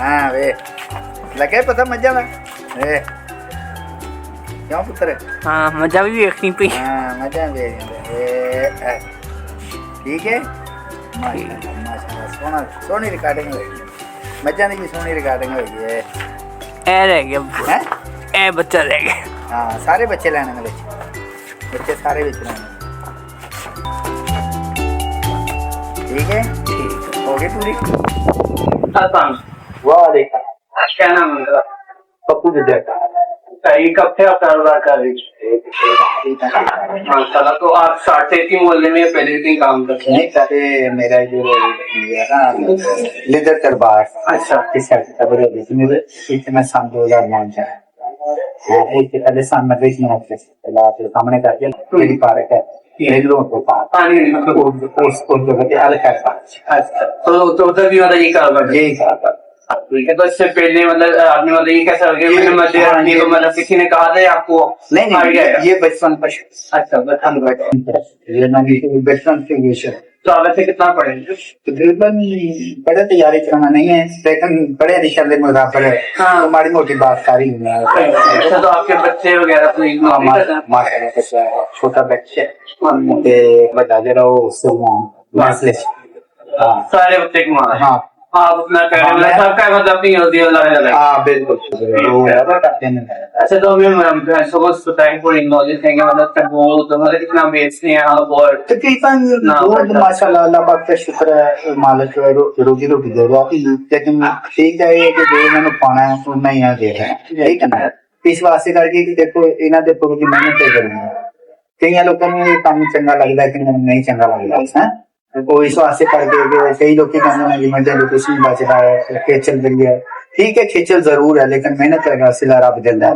हाँ वे लगे पता मजा ना वे क्यों पुत्र हाँ मजा भी देखनी पी। हाँ मजा भी ठीक है माशाल्लाह माशाल्लाह सोना सोनी रिकॉर्डिंग होगी मजा नहीं भी सोनी रिकॉर्डिंग होगी ए रह गया हैं ए बच्चा रह गया। हाँ सारे बच्चे लेने में बच्चे सारे बच्चे लेने ठीक है हो गई पूरी वालेकुम क्या नाम है? पप्पू जैसा ये कब से आप कारोबार कर रही माशाल्लाह। तो आप 3.5 मोहल्ले में पहले से ही काम करते हैं? नहीं पहले मेरा जो है ना लिदर दरबार अच्छा इस मैं सन 2009 से एक पहले सन में सामने करके मेरी पार्क है पानी उस जगह पे अलग है अच्छा तो उधर भी मतलब ये कारोबार यही कहा ठीक है। तो इससे पहले मतलब आपने मतलब ये कैसा हो गया मैंने तो मतलब किसी ने कहा था आपको? नहीं आइडिया है? ये बचपन पर अच्छा ये ना बचपन से विषय तो आप ऐसे कितना पढ़े? तकरीबन बड़े तैयारी करना नहीं है लेकिन बड़े निशान के मुकाबले हाँ। तो हमारी मोटी बात सारी हुई है। अच्छा तो आपके बच्चे वगैरह तो माशाल्लाह छोटा बच्चे बता दे रहा हूँ उससे सारे बच्चे कमा हाँ आप अपना सबका मतलब नहीं होती है। हाँ बिल्कुल अच्छा तो हमें भैंसों को बताएं थोड़ी नॉलेज है मतलब वो तो मतलब कितना बेचते हैं आप और तकरीबन दूध माशाल्लाह अल्लाह पाक का शुक्र है मालिक रोजी रोटी दे रहा है लेकिन ठीक है ये कि जो मैंने पाना है वो नहीं यहाँ दे रहा है ठीक है ना इस वास्ते करके कि देखो इन्हें देखो कि मेहनत करनी है कई लोगों को ये काम चंगा लगता है कि नहीं चंगा लगता है वो इस वास्ते करके कई लोग इमरजेंसी बच रहा है खेचल रही है ठीक है खेचल जरूर है लेकिन मेहनत करने सिला रब देता है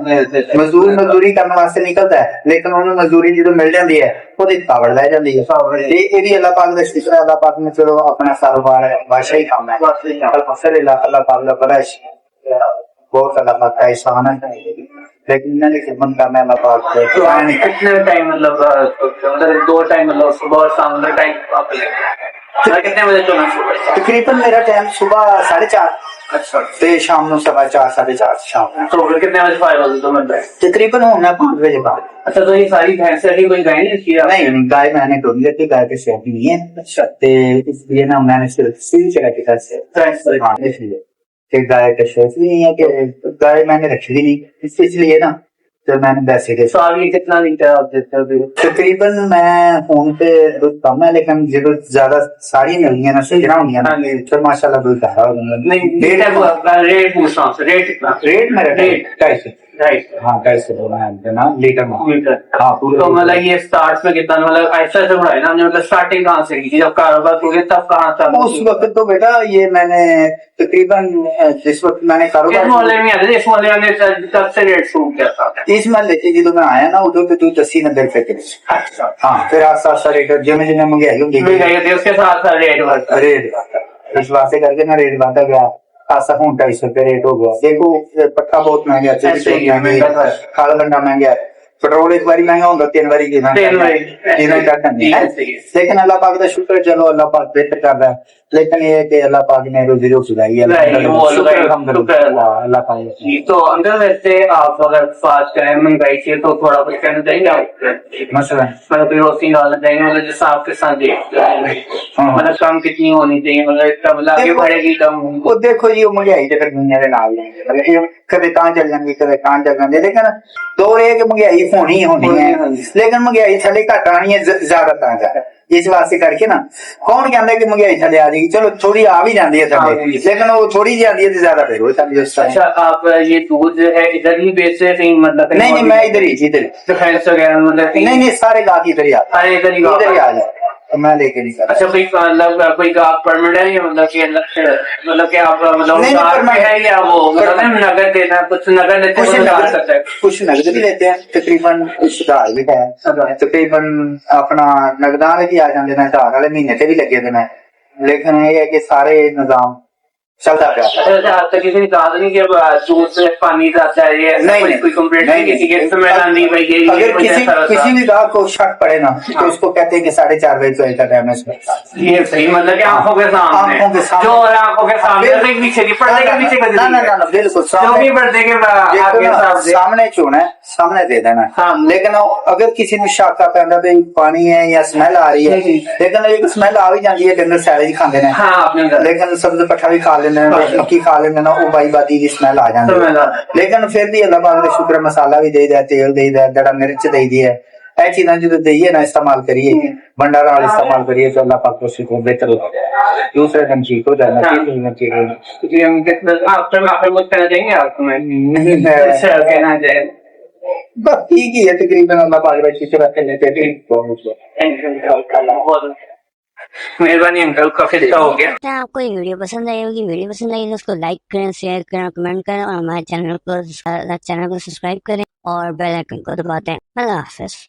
मजदूरी करने वास्ते निकलता है लेकिन उन्होंने मजदूरी जो मिल जाती है वो कावड़ लै जाती है अल्लाह पाक का शुक्र है अल्लाह पाक ने चलो अपना कारोबार है बादशाही काम है अल्लाह पाक का बड़ा बहुत अल्लाह पाक का एहसान है लेकिन इन्होंने खिदमत करना अल्लाह पाक को कितने टाइम मतलब 2 टाइम मतलब सुबह और शाम का टाइम कितने बजे चलना? तकरीबन मेरा टाइम सुबह 4:30 अच्छा ते शाम को 4:15 4:30 शाम तो कितने बजे फायर होते तो मिल रहा है? तकरीबन होना 5 बजे बाद। अच्छा तो ये सारी भैंसें अभी कोई गाय नहीं किया? नहीं गाय मैंने ढूंढ लेती गाय के शेप नहीं है अच्छा इसलिए ना मैंने सिर्फ सील चढ़ा के घर से इसलिए गाय का शेप नहीं है कि गाय मैंने रखी भी नहीं इसलिए ना तो मैंने वैसे के साल में कितना लीटर आप देते हो? तकरीबन मैं फोन पे दूध कम है लेकिन जो ज्यादा सारी मिलनी है ना सजना होनी है ना तो माशाल्लाह दूध नहीं रेट पूछ रहा हूँ रेट कितना? रेट मेरा 250 हाँ 250 ना लीटर हाँ तो मतलब ये स्टार्ट में कितना मतलब ऐसा ऐसे बढ़ाए ना मतलब स्टार्टिंग कहाँ से की जब कारोबार करोगे तब कहाँ था? उस वक्त तो बेटा ये मैंने तकरीबन जिस वक्त मैंने कारोबार इस मोहल्ले में आते इस मोहल्ले में कब से रेट शुरू किया था? इस महल्ले से जो मैं आया ना उधर तो 80-90 रुपए के अच्छा हाँ फिर आस्ता रेट जिम्मे जिम्मे महंगाई होगी उसके साथ साथ रेट इस वास्ते करके ना रेट बढ़ता गया आसा हूँ 250 रुपए रेट हो गया देखो पट्टा बहुत महंगा है खाल गंडा महंगा है पेट्रोल एक बारी महंगा होगा 3 बारी लेकिन अल्लाह पाक का शुक्र चलो अल्लाह पाक बेहतर कर रहा है लेकिन ये कि अल्लाह पाक ने रोजी रोटी सुधाई है अल्लाह पाक। तो अंदर वैसे आप अगर फास्ट करें महंगाई से तो थोड़ा कुछ कहना चाहिए आप मसलन मतलब रोशनी डालना चाहिए मतलब जैसा आपके साथ मतलब कम कितनी होनी चाहिए मतलब कब आगे बढ़ेगी कम वो देखो जी महंगाई जगह दुनिया के नाल कदे कहाँ चल जाएंगे कदे कहाँ चल जाएंगे लेकिन दौर है कि महंगाई होनी है लेकिन महंगाई थले घट आनी है ज्यादा इस वास्ते करके ना कौन कहता है कि महंगाई थले आ जाएगी चलो थोड़ी आ भी जाती है थले लेकिन वो थोड़ी जी आती है ज्यादा फिर हो जाती है। अच्छा आप ये दूध है इधर ही बेचते हैं मतलब नहीं मैं इधर ही भैंस वगैरह मतलब नहीं सारे गाहक इधर ही आते इधर ही आ जाए तो मैं लेके नहीं अच्छा कोई मतलब कोई गाहक परमिट है या मतलब कि आप मतलब है या वो मतलब नगद देना कुछ नगद लेते कुछ नगद भी लेते हैं तकरीबन सुधार भी है तकरीबन अपना नगदान भी आ जाते हैं सुधार वाले महीने से भी लगे देना लेकिन ये है कि सारे निजाम चलता गया। आज तक किसी ने कहा नहीं कि अब दूध से पानी जाता है, ये नहीं, कोई कंप्लेंट नहीं किसी के स्मेल आनी भाई ये अगर किसी भी गाहक को शक पड़े ना तो हाँ। उसको कहते हैं कि 4:30 बजे तो का टाइम है। ये सही मतलब कि आंखों के सामने जो आंखों के सामने तो पीछे की पर्दे के पीछे कर ना बिल्कुल जो भी पर्दे के आगे सामने चुना है सामने दे देना। लेकिन अगर किसी ने शक आता है भाई पानी है या स्मेल आ रही है, लेकिन एक स्मेल आ भी जाती है डंगर सैले ही खाते हैं। हाँ, लेकिन सब्जी पट्ठा भी खा लेना, मक्की खा लेना, वो बाई बादी की स्मेल आ जाती है। लेकिन फिर भी अल्लाह पाक का शुक्र, मसाला भी दे दिया, तेल दे दिया, दड़ा मिर्च दे दी है, ऐसी चीजें जो दईए ना इस्तेमाल करिए, भंडारा वाले इस्तेमाल करिए तो अल्लाह पाक को शुक्र बेहतर हो जाए, दूसरे दिन ठीक हो जाना। बस ठीक ही है तकरीबन, अल्लाह पाक का शुक्र है। मेहरबानी अंकल, काफी अच्छा हो गया। आपको ये वीडियो पसंद आई होगी, वीडियो पसंद आई तो उसको लाइक करें, शेयर करें, कमेंट करें और हमारे चैनल को सब्सक्राइब करें और बेल आइकन को दबाते हैं। अल्लाह हाफिज।